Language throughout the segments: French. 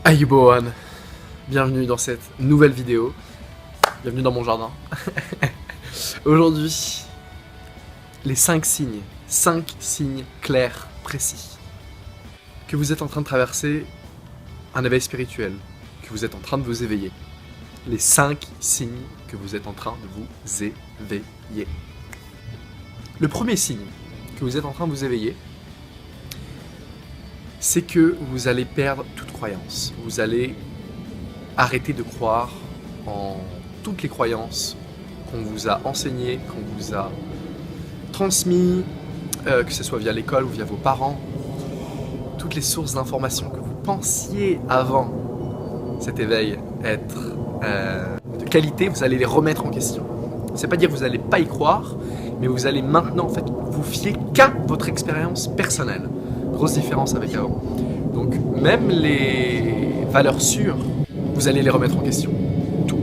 Aïboan, bienvenue dans cette nouvelle vidéo, bienvenue dans mon jardin. Aujourd'hui, les 5 signes clairs, précis, que vous êtes en train de traverser un éveil spirituel, que vous êtes en train de vous éveiller. Les 5 signes que vous êtes en train de vous éveiller. Le premier signe que vous êtes en train de vous éveiller, c'est que vous allez perdre toute croyance. Vous allez arrêter de croire en toutes les croyances qu'on vous a enseignées, qu'on vous a transmises, que ce soit via l'école ou via vos parents. Toutes les sources d'informations que vous pensiez avant cet éveil être de qualité, vous allez les remettre en question. C'est pas dire que vous n'allez pas y croire, mais vous allez maintenant en fait vous fier qu'à votre expérience personnelle. Grosse différence avec avant. Donc même les valeurs sûres, vous allez les remettre en question. Tout.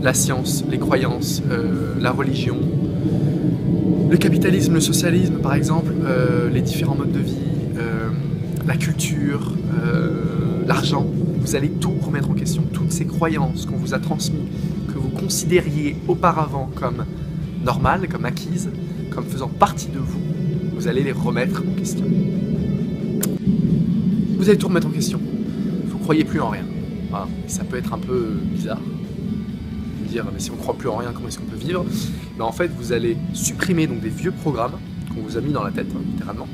La science, les croyances, la religion, le capitalisme, le socialisme par exemple, les différents modes de vie, la culture, l'argent. Vous allez tout remettre en question. Toutes ces croyances qu'on vous a transmises, que vous considériez auparavant comme normales, comme acquises, comme faisant partie de vous, vous allez les remettre en question. Vous allez tout remettre en question. Vous ne croyez plus en rien. Voilà. Et ça peut être un peu bizarre. De dire, mais si on ne croit plus en rien, comment est-ce qu'on peut vivre? Mais en fait, vous allez supprimer donc des vieux programmes qu'on vous a mis dans la tête, littéralement,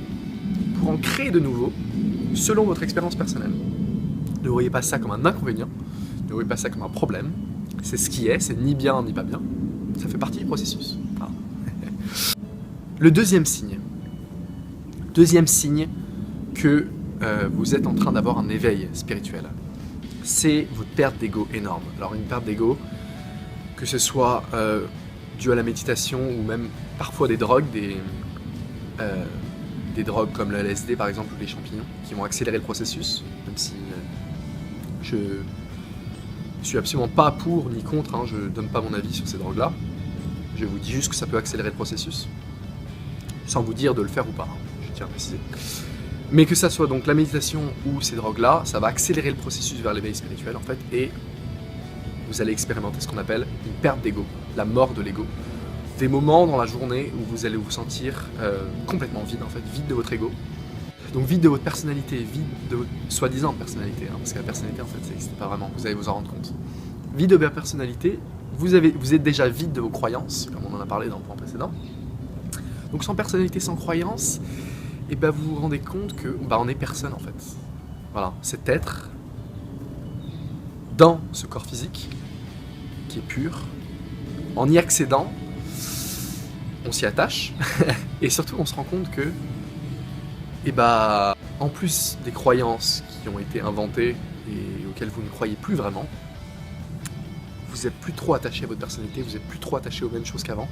pour en créer de nouveaux, selon votre expérience personnelle. Ne voyez pas ça comme un inconvénient, ne voyez pas ça comme un problème. C'est ce qui est, c'est ni bien ni pas bien. Ça fait partie du processus. Voilà. Le deuxième signe que vous êtes en train d'avoir un éveil spirituel, c'est votre perte d'ego énorme. Alors une perte d'ego, que ce soit due à la méditation ou même parfois des drogues, des drogues comme le LSD par exemple ou les champignons qui vont accélérer le processus, même si je suis absolument pas pour ni contre, je ne donne pas mon avis sur ces drogues-là. Je vous dis juste que ça peut accélérer le processus, sans vous dire de le faire ou pas, je tiens à préciser. Mais que ça soit donc la méditation ou ces drogues-là, ça va accélérer le processus vers l'éveil spirituel en fait, et vous allez expérimenter ce qu'on appelle une perte d'ego, la mort de l'ego. Des moments dans la journée où vous allez vous sentir complètement vide en fait, vide de votre ego. Donc vide de votre personnalité, vide de votre soi-disant personnalité, parce que la personnalité en fait ça n'existe pas vraiment, vous allez vous en rendre compte. Vide de votre personnalité, vous êtes déjà vide de vos croyances, comme on en a parlé dans le point précédent. Donc sans personnalité, sans croyance, et ben vous vous rendez compte que on est personne en fait. Voilà, cet être dans ce corps physique qui est pur, en y accédant, on s'y attache et surtout on se rend compte que en plus des croyances qui ont été inventées et auxquelles vous ne croyez plus vraiment, vous n'êtes plus trop attaché à votre personnalité, vous n'êtes plus trop attaché aux mêmes choses qu'avant,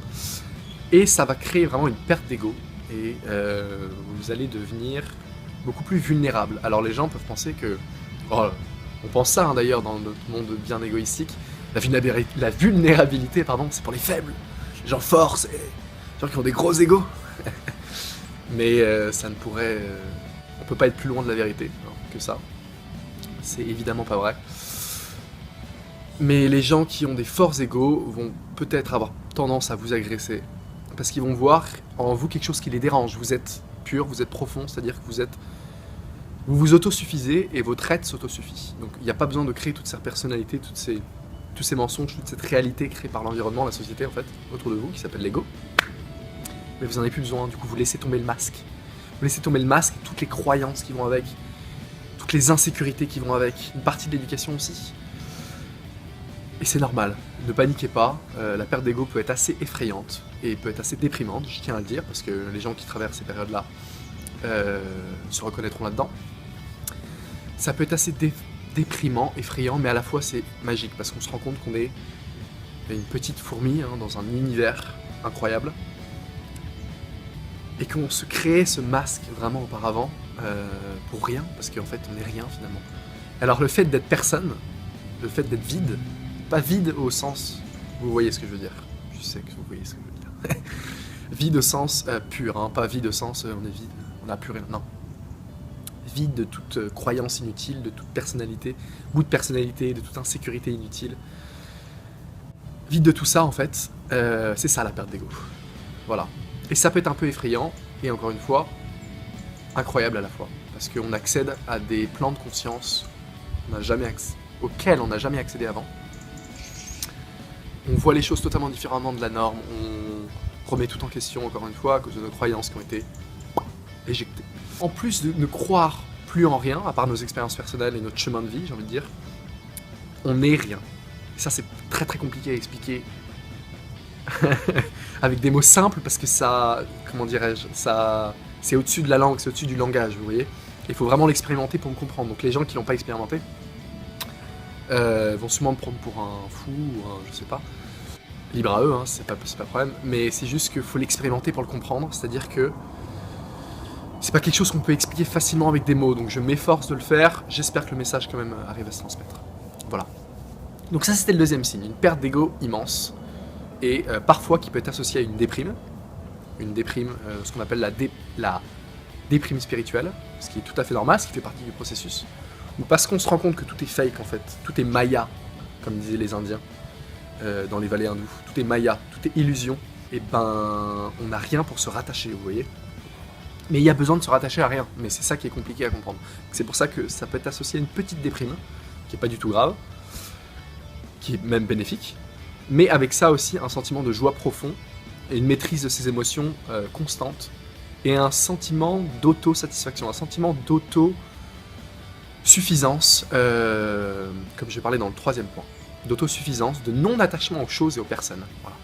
et ça va créer vraiment une perte d'ego. Et vous allez devenir beaucoup plus vulnérable. Alors les gens peuvent penser que, on pense ça d'ailleurs dans notre monde bien égoïstique, la vulnérabilité, c'est pour les faibles, les gens forts, c'est les gens qui ont des gros égos. Mais ça ne pourrait, on peut pas être plus loin de la vérité que ça. C'est évidemment pas vrai. Mais les gens qui ont des forts égos vont peut-être avoir tendance à vous agresser. Parce qu'ils vont voir en vous quelque chose qui les dérange. Vous êtes pur, vous êtes profond, c'est-à-dire que vous vous autosuffisez et votre être s'autosuffit. Donc il n'y a pas besoin de créer toute cette personnalité, tous ces mensonges, toute cette réalité créée par l'environnement, la société en fait, autour de vous, qui s'appelle l'ego. Mais vous n'en avez plus besoin, du coup vous laissez tomber le masque. Vous laissez tomber le masque et toutes les croyances qui vont avec, toutes les insécurités qui vont avec, une partie de l'éducation aussi. Et c'est normal, ne paniquez pas, la perte d'ego peut être assez effrayante et peut être assez déprimante, je tiens à le dire, parce que les gens qui traversent ces périodes-là se reconnaîtront là-dedans. Ça peut être assez déprimant, effrayant, mais à la fois c'est magique, parce qu'on se rend compte qu'on est une petite fourmi dans un univers incroyable, et qu'on se crée ce masque vraiment auparavant pour rien, parce qu'en fait on n'est rien finalement. Alors le fait d'être personne, le fait d'être vide, pas vide au sens, vous voyez ce que je veux dire, je sais que vous voyez ce que je veux dire, vide au sens pur, pas vide au sens on est vide, on n'a plus rien, non. vide de toute croyance inutile, de toute personnalité, bout de personnalité, de toute insécurité inutile. Vide de tout ça, en fait, c'est ça la perte d'ego. Voilà. Et ça peut être un peu effrayant, et encore une fois, incroyable à la fois. Parce qu'on accède à des plans de conscience auxquels on n'a jamais accédé avant. On voit les choses totalement différemment de la norme, on remet tout en question, encore une fois, à cause de nos croyances qui ont été éjectées. En plus de ne croire plus en rien, à part nos expériences personnelles et notre chemin de vie, j'ai envie de dire, on n'est rien. Et ça, c'est très très compliqué à expliquer avec des mots simples, parce que ça, comment dirais-je, ça, c'est au-dessus de la langue, c'est au-dessus du langage, vous voyez. Il faut vraiment l'expérimenter pour me comprendre. Donc les gens qui l'ont pas expérimenté vont sûrement me prendre pour un fou, ou un, je sais pas. Libre à eux, hein, c'est pas le problème. Mais c'est juste qu'il faut l'expérimenter pour le comprendre. C'est-à-dire que c'est pas quelque chose qu'on peut expliquer facilement avec des mots. Donc je m'efforce de le faire. J'espère que le message quand même arrive à se transmettre. Voilà. Donc ça, c'était le deuxième signe. Une perte d'ego immense. Et parfois qui peut être associée à une déprime. Une déprime, ce qu'on appelle la déprime spirituelle. Ce qui est tout à fait normal, ce qui fait partie du processus. Ou parce qu'on se rend compte que tout est fake en fait. Tout est maya, comme disaient les Indiens. Dans les vallées hindoues. Tout est maya, tout est illusion. Et ben, on n'a rien pour se rattacher, vous voyez. Mais il y a besoin de se rattacher à rien. Mais c'est ça qui est compliqué à comprendre. C'est pour ça que ça peut être associé à une petite déprime, qui est pas du tout grave, qui est même bénéfique. Mais avec ça aussi, un sentiment de joie profond, et une maîtrise de ses émotions constante, et un sentiment d'auto-satisfaction, un sentiment d'auto-suffisance, comme je vais parler dans le troisième point. D'autosuffisance, de non-attachement aux choses et aux personnes. Voilà.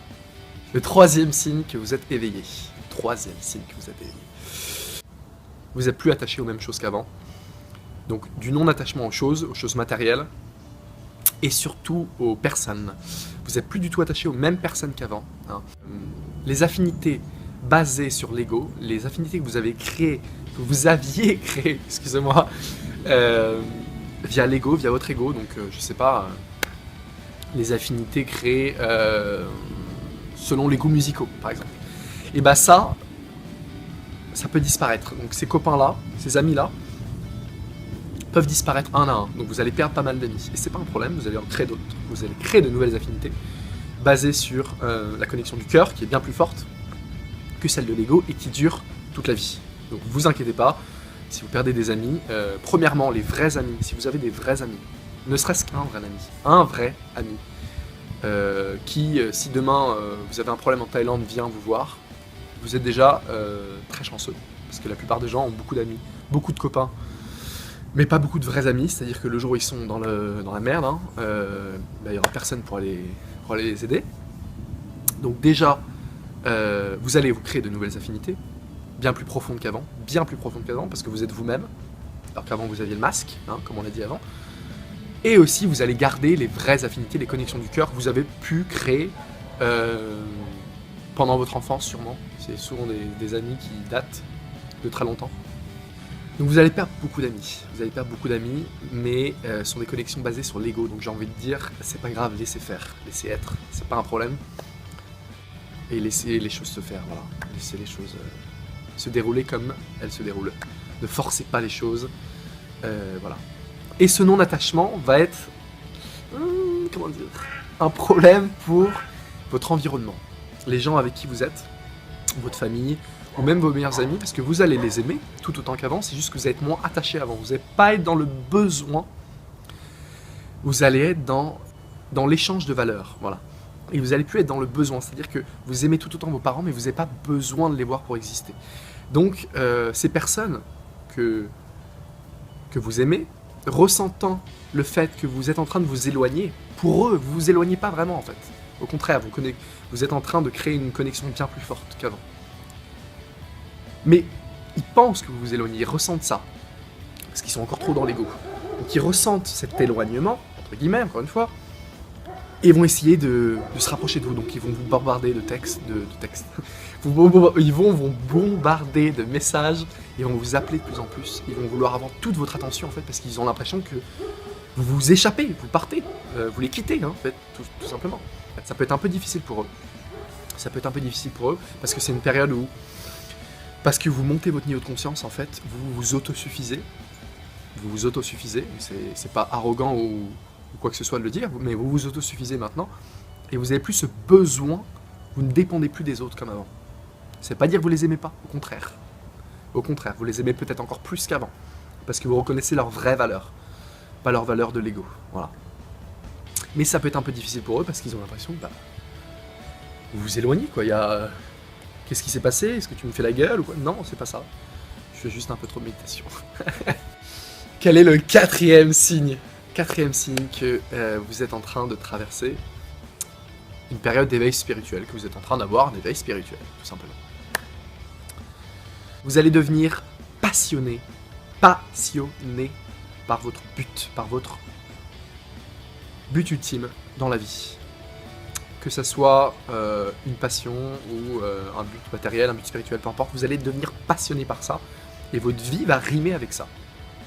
Le troisième signe que vous êtes éveillé. Troisième signe que vous êtes éveillé. Vous n'êtes plus attaché aux mêmes choses qu'avant. Donc du non-attachement aux choses matérielles, et surtout aux personnes. Vous n'êtes plus du tout attaché aux mêmes personnes qu'avant. Hein. Les affinités basées sur l'ego, les affinités que vous avez créées, que vous aviez créées, excusez-moi, via l'ego, via votre ego, donc je sais pas... les affinités créées selon les goûts musicaux, par exemple. Et bah ça peut disparaître. Donc ces copains-là, ces amis-là, peuvent disparaître un à un. Donc vous allez perdre pas mal d'amis. Et c'est pas un problème, vous allez en créer d'autres. Vous allez créer de nouvelles affinités basées sur la connexion du cœur, qui est bien plus forte que celle de l'ego et qui dure toute la vie. Donc vous inquiétez pas, si vous perdez des amis, premièrement, les vrais amis, si vous avez des vrais amis, ne serait-ce qu'un vrai ami, qui, si demain vous avez un problème en Thaïlande, vient vous voir, vous êtes déjà très chanceux, parce que la plupart des gens ont beaucoup d'amis, beaucoup de copains, mais pas beaucoup de vrais amis, c'est-à-dire que le jour où ils sont dans la merde, hein, il n'y aura personne pour aller les aider. Donc déjà, vous allez vous créer de nouvelles affinités, bien plus profondes qu'avant, parce que vous êtes vous-même, alors qu'avant vous aviez le masque, hein, comme on l'a dit avant. Et aussi, vous allez garder les vraies affinités, les connexions du cœur que vous avez pu créer pendant votre enfance, sûrement. C'est souvent des amis qui datent de très longtemps. Donc vous allez perdre beaucoup d'amis. Mais ce sont des connexions basées sur l'ego. Donc j'ai envie de dire, c'est pas grave, laissez faire, laissez être. C'est pas un problème. Et laissez les choses se faire, voilà. Laissez les choses se dérouler comme elles se déroulent. Ne forcez pas les choses, voilà. Et ce non-attachement va être, comment dire, un problème pour votre environnement. Les gens avec qui vous êtes, votre famille, ou même vos meilleurs amis, parce que vous allez les aimer tout autant qu'avant, c'est juste que vous allez être moins attaché avant. Vous n'allez pas être dans le besoin, vous allez être dans l'échange de valeurs, voilà. Et vous n'allez plus être dans le besoin, c'est-à-dire que vous aimez tout autant vos parents, mais vous n'avez pas besoin de les voir pour exister. Donc, ces personnes que vous aimez, ressentant le fait que vous êtes en train de vous éloigner, pour eux, vous vous éloignez pas vraiment en fait. Au contraire, vous êtes en train de créer une connexion bien plus forte qu'avant. Mais ils pensent que vous vous éloignez, ils ressentent ça, parce qu'ils sont encore trop dans l'ego. Donc ils ressentent cet éloignement, entre guillemets, encore une fois, et ils vont essayer de se rapprocher de vous. Donc ils vont vous bombarder de textes. Ils vont vous bombarder de messages, ils vont vous appeler de plus en plus, ils vont vouloir avoir toute votre attention en fait, parce qu'ils ont l'impression que vous vous échappez, vous partez, vous les quittez, hein, en fait, tout simplement. Ça peut être un peu difficile pour eux. Parce que c'est une période où, parce que vous montez votre niveau de conscience, en fait, vous vous autosuffisez, vous vous autosuffisez, c'est pas arrogant ou quoi que ce soit de le dire, mais vous vous autosuffisez maintenant, et vous avez plus ce besoin, vous ne dépendez plus des autres comme avant. C'est pas dire que vous les aimez pas, au contraire. Au contraire, vous les aimez peut-être encore plus qu'avant, parce que vous reconnaissez leur vraie valeur, pas leur valeur de l'ego, voilà. Mais ça peut être un peu difficile pour eux, parce qu'ils ont l'impression que bah, vous vous éloignez, quoi. Il y a... Qu'est-ce qui s'est passé? Est-ce que tu me fais la gueule ou quoi? Non, c'est pas ça. Je fais juste un peu trop de méditation. Quel est le quatrième signe? Quatrième signe que vous êtes en train de traverser une période d'éveil spirituel, que vous êtes en train d'avoir un éveil spirituel, tout simplement. Vous allez devenir passionné par votre but ultime dans la vie. Que ça soit une passion ou un but matériel, un but spirituel, peu importe, vous allez devenir passionné par ça et votre vie va rimer avec ça.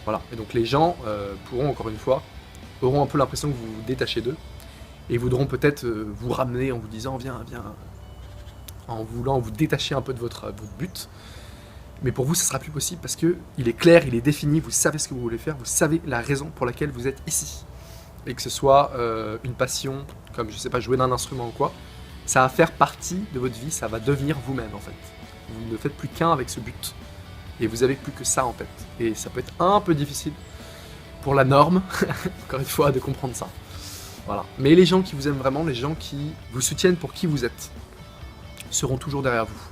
Voilà. Et donc les gens pourront, encore une fois, auront un peu l'impression que vous vous détachez d'eux et voudront peut-être vous ramener en vous disant viens, en voulant vous détacher un peu de votre but. Mais pour vous, ce sera plus possible parce que il est clair, il est défini, vous savez ce que vous voulez faire, vous savez la raison pour laquelle vous êtes ici. Et que ce soit une passion, comme je sais pas, jouer d'un instrument ou quoi, ça va faire partie de votre vie, ça va devenir vous-même en fait. Vous ne faites plus qu'un avec ce but. Et vous avez plus que ça en fait. Et ça peut être un peu difficile pour la norme, encore une fois, de comprendre ça. Voilà. Mais les gens qui vous aiment vraiment, les gens qui vous soutiennent pour qui vous êtes, seront toujours derrière vous.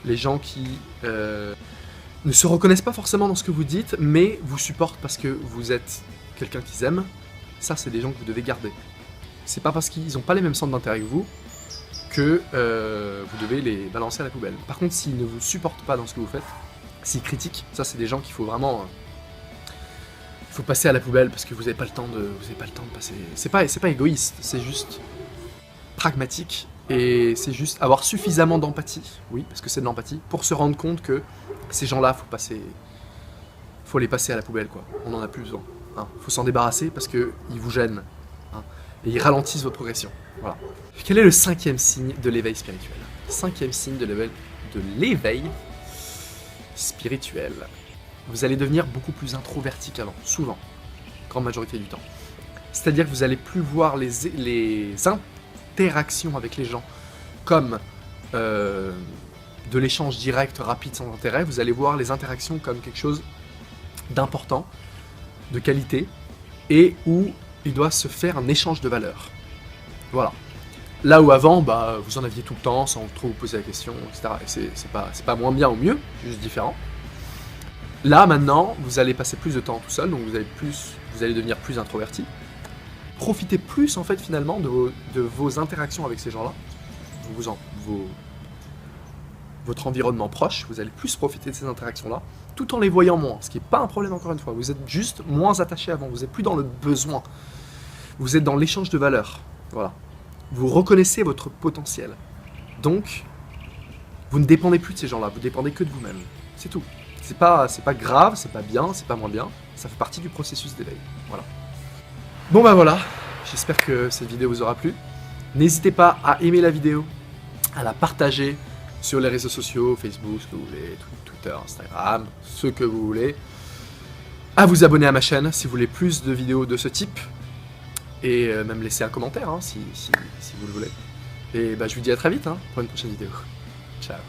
Les gens qui ne se reconnaissent pas forcément dans ce que vous dites, mais vous supportent parce que vous êtes quelqu'un qu'ils aiment, ça c'est des gens que vous devez garder. C'est pas parce qu'ils n'ont pas les mêmes centres d'intérêt que vous que vous devez les balancer à la poubelle. Par contre, s'ils ne vous supportent pas dans ce que vous faites, s'ils critiquent, ça c'est des gens qu'il faut vraiment... il faut passer à la poubelle parce que vous n'avez pas le temps de passer... C'est pas égoïste, c'est juste pragmatique. Et c'est juste avoir suffisamment d'empathie, oui, parce que c'est de l'empathie, pour se rendre compte que ces gens-là, faut les passer à la poubelle, quoi. On n'en a plus besoin. Hein. Faut s'en débarrasser parce qu'ils vous gênent. Hein, et ils ralentissent votre progression. Voilà. Quel est le cinquième signe de l'éveil spirituel? Cinquième signe de l'éveil spirituel. Vous allez devenir beaucoup plus introverti qu'avant, souvent, grande majorité du temps. C'est-à-dire que vous allez plus voir les interactions avec les gens comme de l'échange direct, rapide, sans intérêt. Vous allez voir les interactions comme quelque chose d'important, de qualité, et où il doit se faire un échange de valeurs. Voilà. Là où avant, bah, vous en aviez tout le temps, sans trop vous poser la question, etc. Et c'est pas moins bien ou mieux, c'est juste différent. Là, maintenant, vous allez passer plus de temps tout seul, donc vous allez devenir plus introverti. Profitez plus, en fait, finalement, de vos interactions avec ces gens-là, votre environnement proche, vous allez plus profiter de ces interactions-là, tout en les voyant moins, ce qui n'est pas un problème, encore une fois. Vous êtes juste moins attaché avant, vous n'êtes plus dans le besoin, vous êtes dans l'échange de valeurs, voilà. Vous reconnaissez votre potentiel, donc vous ne dépendez plus de ces gens-là, vous dépendez que de vous-même, c'est tout. C'est pas grave, c'est pas bien, c'est pas moins bien, ça fait partie du processus d'éveil, voilà. Bon bah voilà, j'espère que cette vidéo vous aura plu. N'hésitez pas à aimer la vidéo, à la partager sur les réseaux sociaux, Facebook, ce que vous voulez, Twitter, Instagram, ce que vous voulez. À vous abonner à ma chaîne si vous voulez plus de vidéos de ce type. Et même laisser un commentaire hein, si vous le voulez. Et bah, je vous dis à très vite hein, pour une prochaine vidéo. Ciao.